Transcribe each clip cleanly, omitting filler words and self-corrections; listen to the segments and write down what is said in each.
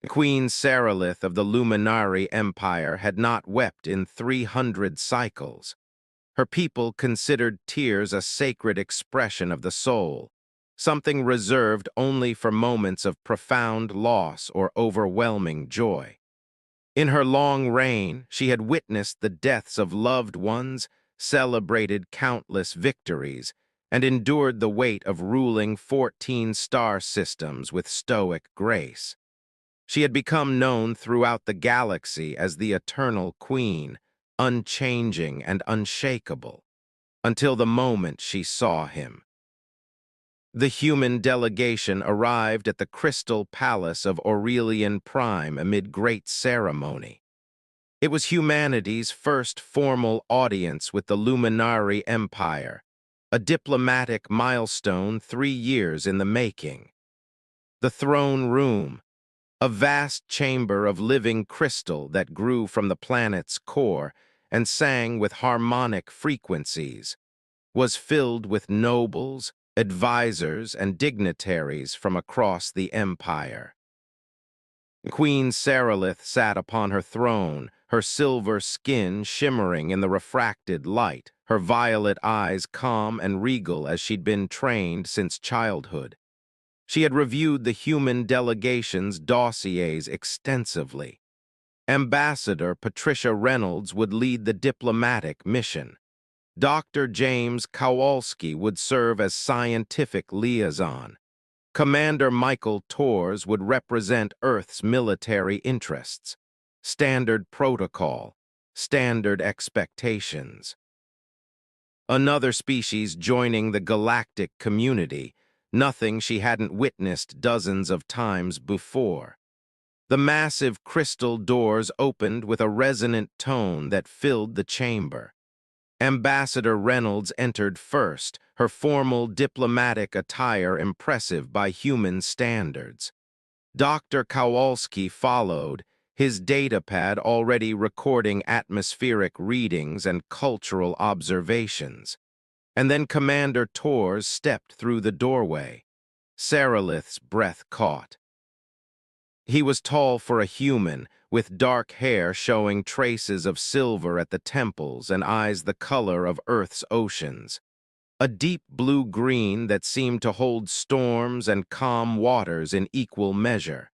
Queen Sarilith of the Luminari Empire had not wept in 300 cycles. Her people considered tears a sacred expression of the soul, something reserved only for moments of profound loss or overwhelming joy. In her long reign, she had witnessed the deaths of loved ones, celebrated countless victories, and endured the weight of ruling 14 star systems with stoic grace. She had become known throughout the galaxy as the Eternal Queen, unchanging and unshakable, until the moment she saw him. The human delegation arrived at the Crystal Palace of Aurelian Prime amid great ceremony. It was humanity's first formal audience with the Luminari Empire, a diplomatic milestone 3 years in the making. The throne room, a vast chamber of living crystal that grew from the planet's core and sang with harmonic frequencies, was filled with nobles, advisors, and dignitaries from across the empire. Queen Sarilith sat upon her throne, her silver skin shimmering in the refracted light, her violet eyes calm and regal as she'd been trained since childhood. She had reviewed the human delegation's dossiers extensively. Ambassador Patricia Reynolds would lead the diplomatic mission. Dr. James Kowalski would serve as scientific liaison. Commander Michael Tors would represent Earth's military interests. Standard protocol, standard expectations. Another species joining the galactic community, nothing she hadn't witnessed dozens of times before. The massive crystal doors opened with a resonant tone that filled the chamber. Ambassador Reynolds entered first, her formal diplomatic attire impressive by human standards. Dr. Kowalski followed, his datapad already recording atmospheric readings and cultural observations. And then Commander Tors stepped through the doorway. Sarilith's breath caught. He was tall for a human, with dark hair showing traces of silver at the temples and eyes the color of Earth's oceans. A deep blue-green that seemed to hold storms and calm waters in equal measure.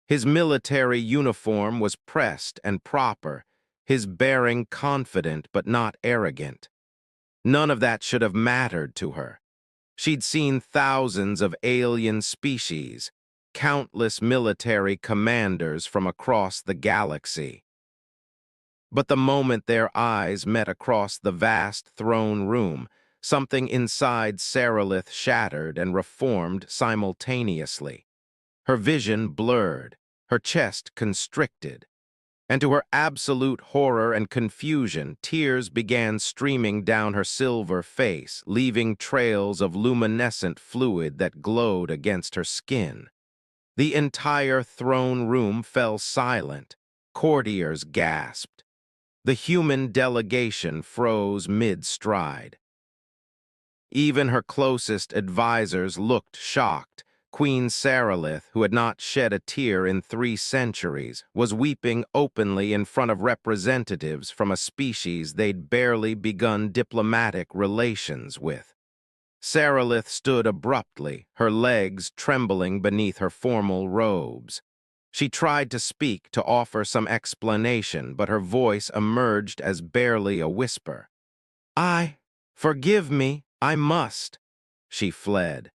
His military uniform was pressed and proper, his bearing confident but not arrogant. None of that should have mattered to her. She'd seen thousands of alien species, countless military commanders from across the galaxy. But the moment their eyes met across the vast throne room, something inside Sarilith shattered and reformed simultaneously. Her vision blurred, her chest constricted, and to her absolute horror and confusion, tears began streaming down her silver face, leaving trails of luminescent fluid that glowed against her skin. The entire throne room fell silent. Courtiers gasped. The human delegation froze mid-stride. Even her closest advisors looked shocked. Queen Sarilith, who had not shed a tear in 3 centuries, was weeping openly in front of representatives from a species they'd barely begun diplomatic relations with. Sarilith stood abruptly, her legs trembling beneath her formal robes. She tried to speak, to offer some explanation, but her voice emerged as barely a whisper. Forgive me, I must." She fled.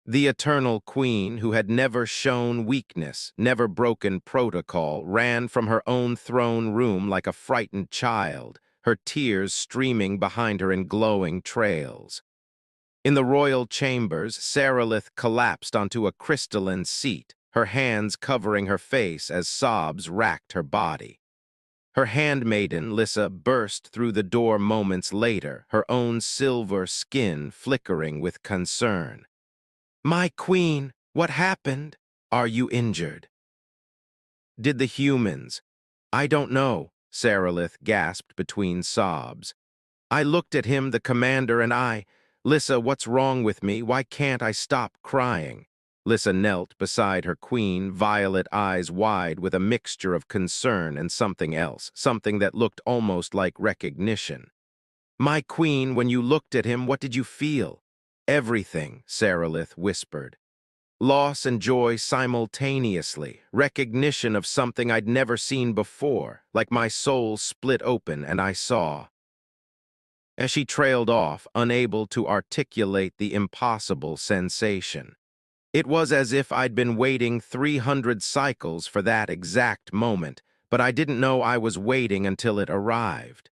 The Eternal Queen, who had never shown weakness, never broken protocol, ran from her own throne room like a frightened child, her tears streaming behind her in glowing trails. In the royal chambers, Sarilith collapsed onto a crystalline seat, her hands covering her face as sobs racked her body. Her handmaiden, Lissa, burst through the door moments later, her own silver skin flickering with concern. "My queen, what happened? Are you injured?" "Did the humans?" "I don't know," Sarilith gasped between sobs. "I looked at him, the commander, and Lissa, what's wrong with me? Why can't I stop crying?" Lissa knelt beside her queen, violet eyes wide with a mixture of concern and something else, something that looked almost like recognition. "My queen, when you looked at him, what did you feel?" "Everything," Sarilith whispered. "Loss and joy simultaneously, recognition of something I'd never seen before, like my soul split open and I saw." As she trailed off, unable to articulate the impossible sensation. It was as if I'd been waiting 300 cycles for that exact moment, but I didn't know I was waiting until it arrived.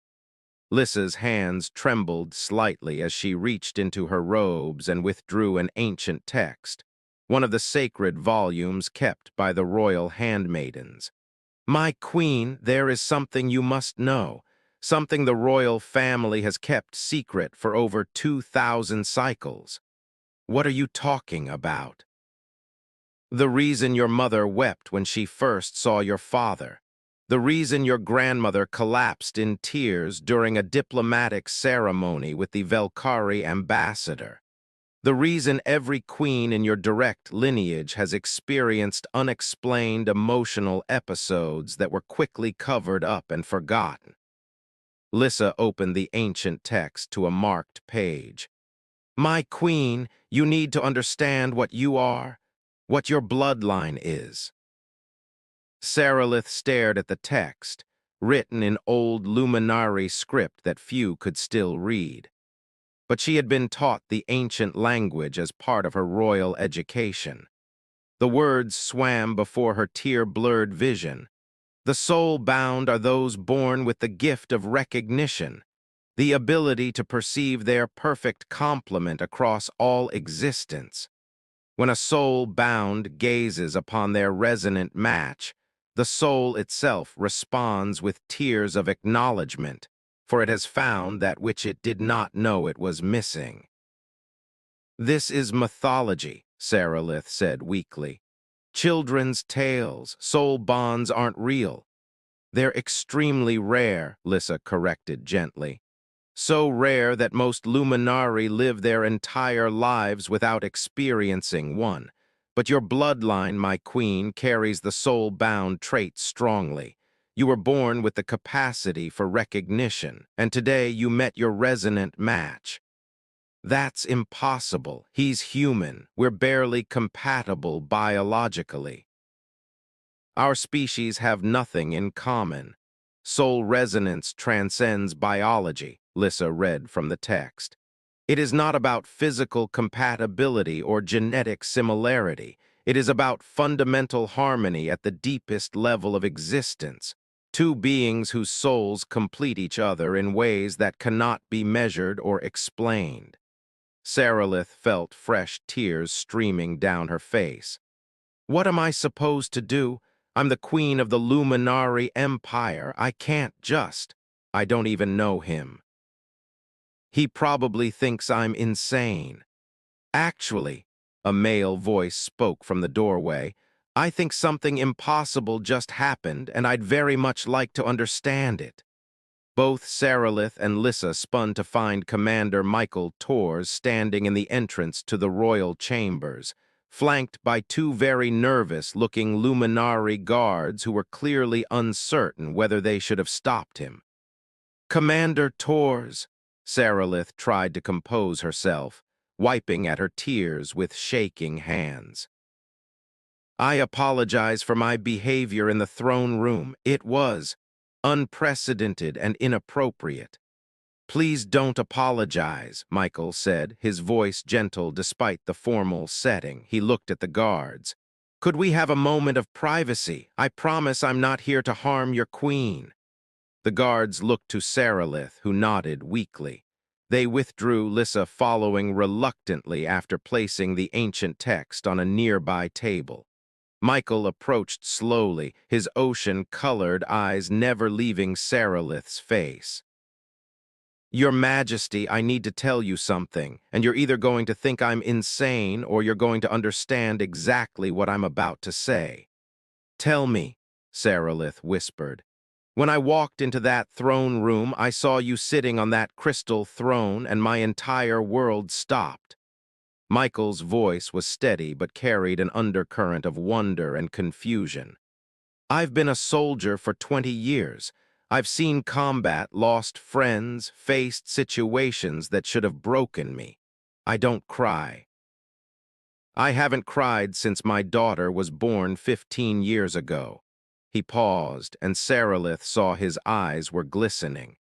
Lissa's hands trembled slightly as she reached into her robes and withdrew an ancient text, one of the sacred volumes kept by the royal handmaidens. "My queen, there is something you must know, something the royal family has kept secret for over 2,000 cycles." "What are you talking about?" "The reason your mother wept when she first saw your father. The reason your grandmother collapsed in tears during a diplomatic ceremony with the Velkari ambassador. The reason every queen in your direct lineage has experienced unexplained emotional episodes that were quickly covered up and forgotten." Lissa opened the ancient text to a marked page. "My queen, you need to understand what you are, what your bloodline is." Sarilith stared at the text, written in old Luminari script that few could still read. But she had been taught the ancient language as part of her royal education. The words swam before her tear-blurred vision. "The soul-bound are those born with the gift of recognition, the ability to perceive their perfect complement across all existence. When a soul bound gazes upon their resonant match, the soul itself responds with tears of acknowledgement, for it has found that which it did not know it was missing." "This is mythology," Sarilith said weakly. "Children's tales, soul bonds aren't real." "They're extremely rare," Lissa corrected gently. "So rare that most Luminari live their entire lives without experiencing one. But your bloodline, my queen, carries the soul-bound trait strongly. You were born with the capacity for recognition, and today you met your resonant match." "That's impossible. He's human. We're barely compatible biologically." "Our species have nothing in common. Soul resonance transcends biology," Lissa read from the text. "It is not about physical compatibility or genetic similarity. It is about fundamental harmony at the deepest level of existence. Two beings whose souls complete each other in ways that cannot be measured or explained." Sarilith felt fresh tears streaming down her face. "What am I supposed to do? I'm the queen of the Luminari Empire. I can't just. I don't even know him. He probably thinks I'm insane." "Actually," a male voice spoke from the doorway, "I think something impossible just happened, and I'd very much like to understand it." Both Sarilith and Lissa spun to find Commander Michael Tors standing in the entrance to the royal chambers, flanked by two very nervous-looking Luminari guards who were clearly uncertain whether they should have stopped him. "Commander Tors," Sarilith tried to compose herself, wiping at her tears with shaking hands. "I apologize for my behavior in the throne room. It was unprecedented and inappropriate." "Please don't apologize," Michael said, his voice gentle despite the formal setting. He looked at the guards. "Could we have a moment of privacy? I promise I'm not here to harm your queen." The guards looked to Sarilith, who nodded weakly. They withdrew, Lissa following reluctantly after placing the ancient text on a nearby table. Michael approached slowly, his ocean-colored eyes never leaving Sarilith's face. "Your Majesty, I need to tell you something, and you're either going to think I'm insane or you're going to understand exactly what I'm about to say." "Tell me," Sarilith whispered. "When I walked into that throne room, I saw you sitting on that crystal throne and my entire world stopped." Michael's voice was steady but carried an undercurrent of wonder and confusion. I've been a soldier for 20 years. I've seen combat, lost friends, faced situations that should have broken me. I don't cry. I haven't cried since my daughter was born 15 years ago. He paused, and Sarilith saw his eyes were glistening.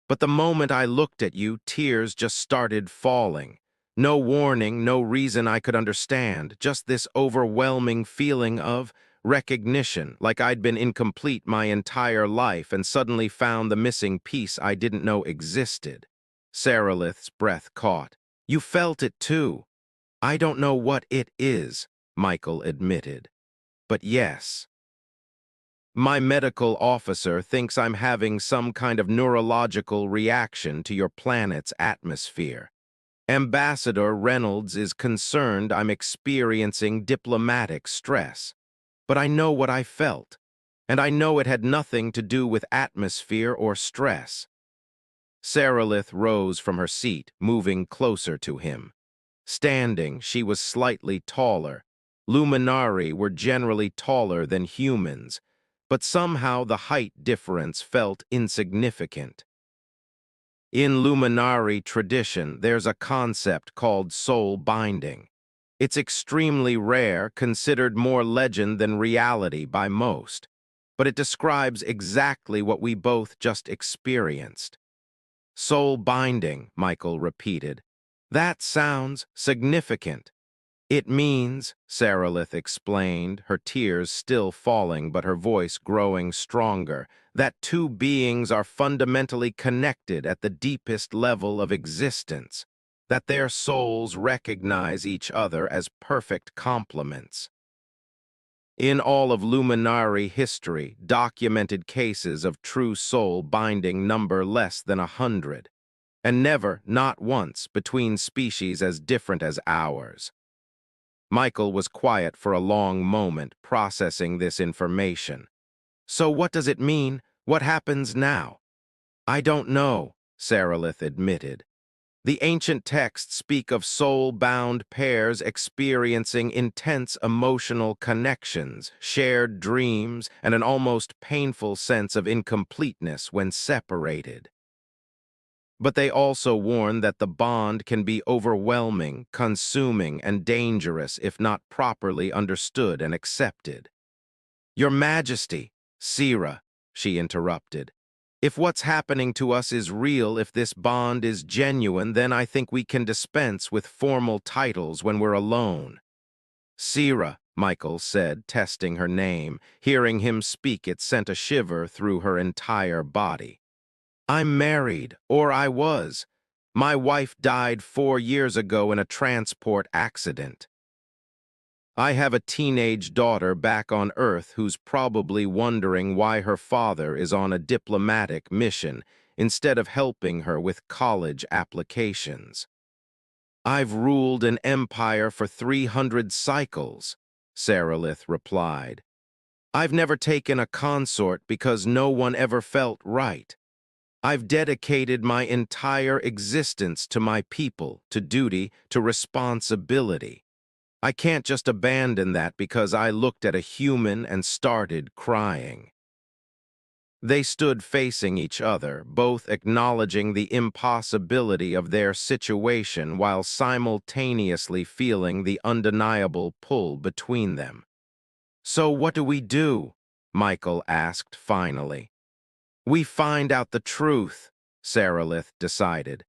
But the moment I looked at you, tears just started falling. No warning, no reason I could understand, just this overwhelming feeling of recognition, like I'd been incomplete my entire life and suddenly found the missing piece I didn't know existed. Sarilith's breath caught. You felt it too. I don't know what it is, Michael admitted. But yes. My medical officer thinks I'm having some kind of neurological reaction to your planet's atmosphere. Ambassador Reynolds is concerned I'm experiencing diplomatic stress. But I know what I felt, and I know it had nothing to do with atmosphere or stress. Sarilith rose from her seat, moving closer to him. Standing, she was slightly taller. Luminari were generally taller than humans, but somehow the height difference felt insignificant. In Luminari tradition, there's a concept called soul binding. It's extremely rare, considered more legend than reality by most, but it describes exactly what we both just experienced. Soul binding, Michael repeated. That sounds significant. It means, Sarilith explained, her tears still falling but her voice growing stronger, that two beings are fundamentally connected at the deepest level of existence, that their souls recognize each other as perfect complements. In all of Luminari history, documented cases of true soul binding number less than 100, and never, not once, between species as different as ours. Michael was quiet for a long moment, processing this information. So what does it mean? What happens now? I don't know, Sarilith admitted. The ancient texts speak of soul-bound pairs experiencing intense emotional connections, shared dreams, and an almost painful sense of incompleteness when separated. But they also warn that the bond can be overwhelming, consuming, and dangerous if not properly understood and accepted. Your Majesty, Sira, she interrupted. If what's happening to us is real, if this bond is genuine, then I think we can dispense with formal titles when we're alone. Sira, Michael said, testing her name. Hearing him speak, it sent a shiver through her entire body. I'm married, or I was. My wife died 4 years ago in a transport accident. I have a teenage daughter back on Earth who's probably wondering why her father is on a diplomatic mission instead of helping her with college applications. I've ruled an empire for 300 cycles, Sarilith replied. I've never taken a consort because no one ever felt right. I've dedicated my entire existence to my people, to duty, to responsibility. I can't just abandon that because I looked at a human and started crying. They stood facing each other, both acknowledging the impossibility of their situation while simultaneously feeling the undeniable pull between them. So what do we do? Michael asked finally. We find out the truth, Sarilith decided.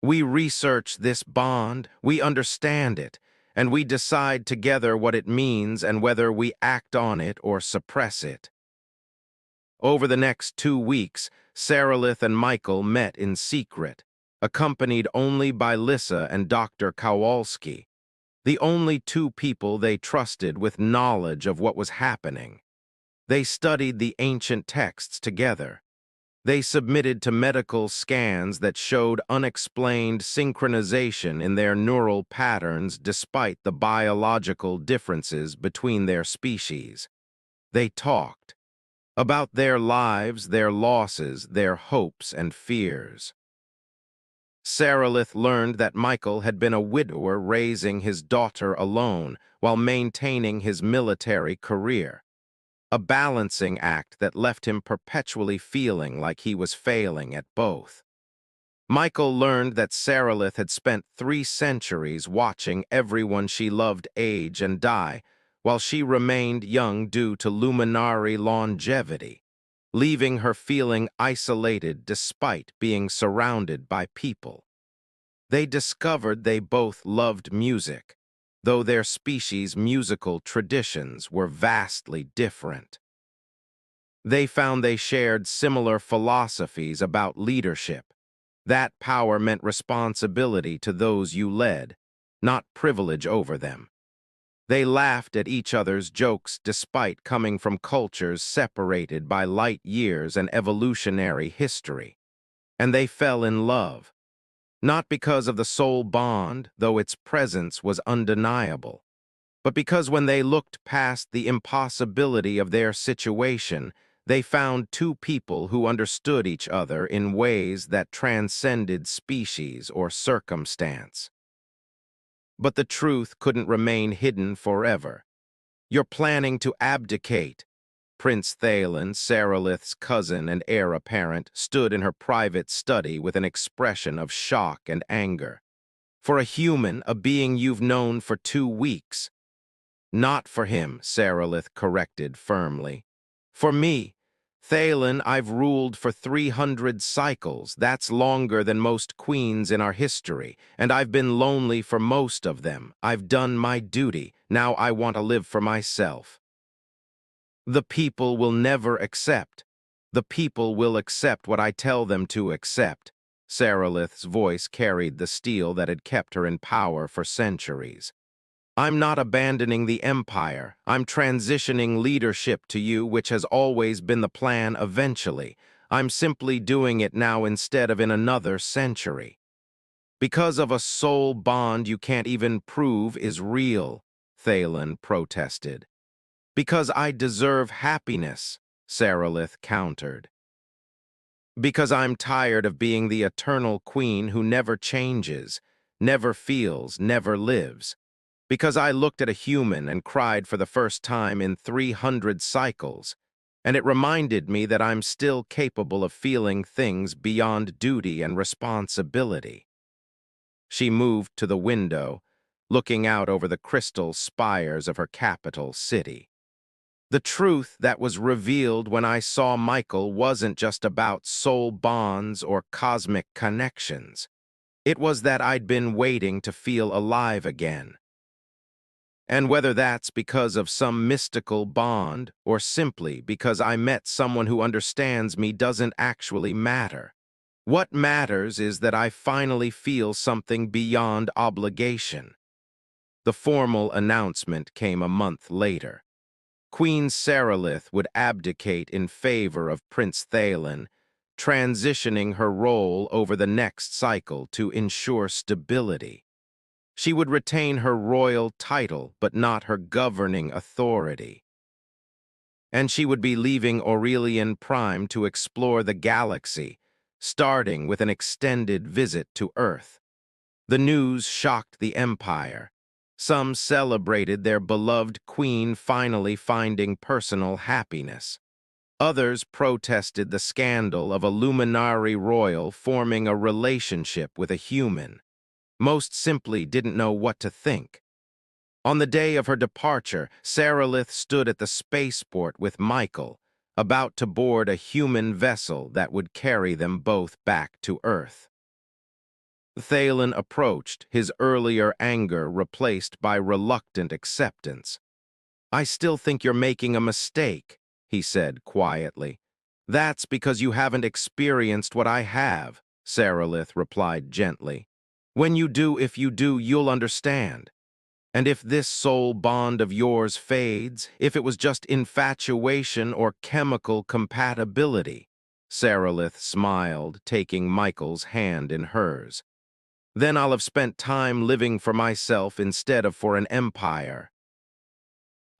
We research this bond, we understand it, and we decide together what it means and whether we act on it or suppress it. Over the next 2 weeks, Sarilith and Michael met in secret, accompanied only by Lissa and Dr. Kowalski, the only two people they trusted with knowledge of what was happening. They studied the ancient texts together. They submitted to medical scans that showed unexplained synchronization in their neural patterns despite the biological differences between their species. They talked about their lives, their losses, their hopes and fears. Sarilith learned that Michael had been a widower raising his daughter alone while maintaining his military career, a balancing act that left him perpetually feeling like he was failing at both. Michael learned that Sarilith had spent 3 centuries watching everyone she loved age and die, while she remained young due to Luminari longevity, leaving her feeling isolated despite being surrounded by people. They discovered they both loved music, though their species' musical traditions were vastly different. They found they shared similar philosophies about leadership. That power meant responsibility to those you led, not privilege over them. They laughed at each other's jokes despite coming from cultures separated by light years and evolutionary history. And they fell in love, not because of the soul bond, though its presence was undeniable, but because when they looked past the impossibility of their situation, they found two people who understood each other in ways that transcended species or circumstance. But the truth couldn't remain hidden forever. "You're planning to abdicate." Prince Thalen, Sarilith's cousin and heir apparent, stood in her private study with an expression of shock and anger. "For a human, a being you've known for 2 weeks." "Not for him," Sarilith corrected firmly. "For me. Thalen, I've ruled for 300 cycles. That's longer than most queens in our history, and I've been lonely for most of them. I've done my duty. Now I want to live for myself." "The people will never accept. The people will accept what I tell them to accept." Sarilith's voice carried the steel that had kept her in power for centuries. "I'm not abandoning the empire. I'm transitioning leadership to you, which has always been the plan eventually. I'm simply doing it now instead of in another century. Because of a soul bond you can't even prove is real," Thalen protested. "Because I deserve happiness," Sarilith countered. "Because I'm tired of being the eternal queen who never changes, never feels, never lives. Because I looked at a human and cried for the first time in 300 cycles, and it reminded me that I'm still capable of feeling things beyond duty and responsibility." She moved to the window, looking out over the crystal spires of her capital city. "The truth that was revealed when I saw Michael wasn't just about soul bonds or cosmic connections. It was that I'd been waiting to feel alive again. And whether that's because of some mystical bond or simply because I met someone who understands me doesn't actually matter. What matters is that I finally feel something beyond obligation." The formal announcement came a month later. Queen Sarilith would abdicate in favor of Prince Thalen, transitioning her role over the next cycle to ensure stability. She would retain her royal title, but not her governing authority. And she would be leaving Aurelian Prime to explore the galaxy, starting with an extended visit to Earth. The news shocked the Empire. Some celebrated their beloved queen finally finding personal happiness. Others protested the scandal of a Luminari royal forming a relationship with a human. Most simply didn't know what to think. On the day of her departure, Sarilith stood at the spaceport with Michael, about to board a human vessel that would carry them both back to Earth. Thalen approached, his earlier anger replaced by reluctant acceptance. "I still think you're making a mistake," he said quietly. "That's because you haven't experienced what I have," Sarilith replied gently. "When you do, if you do, you'll understand. And if this soul bond of yours fades, if it was just infatuation or chemical compatibility," Sarilith smiled, taking Michael's hand in hers, "then I'll have spent time living for myself instead of for an empire.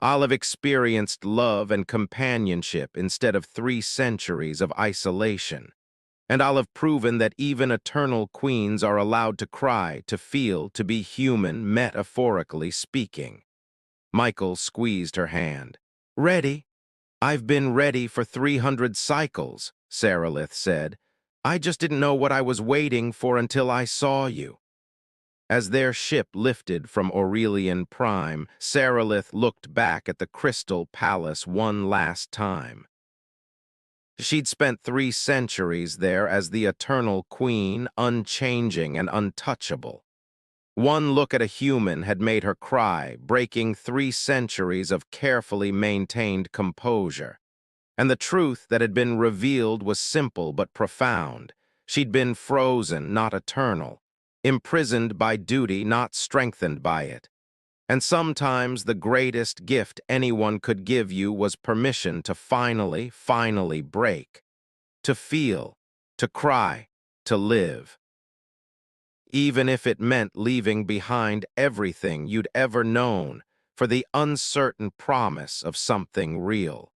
I'll have experienced love and companionship instead of 3 centuries of isolation. And I'll have proven that even eternal queens are allowed to cry, to feel, to be human, metaphorically speaking. Michael squeezed her hand. Ready? I've been ready for 300 cycles, Sarilith said. I just didn't know what I was waiting for until I saw you. As their ship lifted from Aurelian Prime, Sarilith looked back at the Crystal Palace one last time. She'd spent 3 centuries there as the eternal queen, unchanging and untouchable. One look at a human had made her cry, breaking 3 centuries of carefully maintained composure. And the truth that had been revealed was simple but profound. She'd been frozen, not eternal, imprisoned by duty, not strengthened by it. And sometimes the greatest gift anyone could give you was permission to finally break, to feel, to cry, to live. Even if it meant leaving behind everything you'd ever known for the uncertain promise of something real.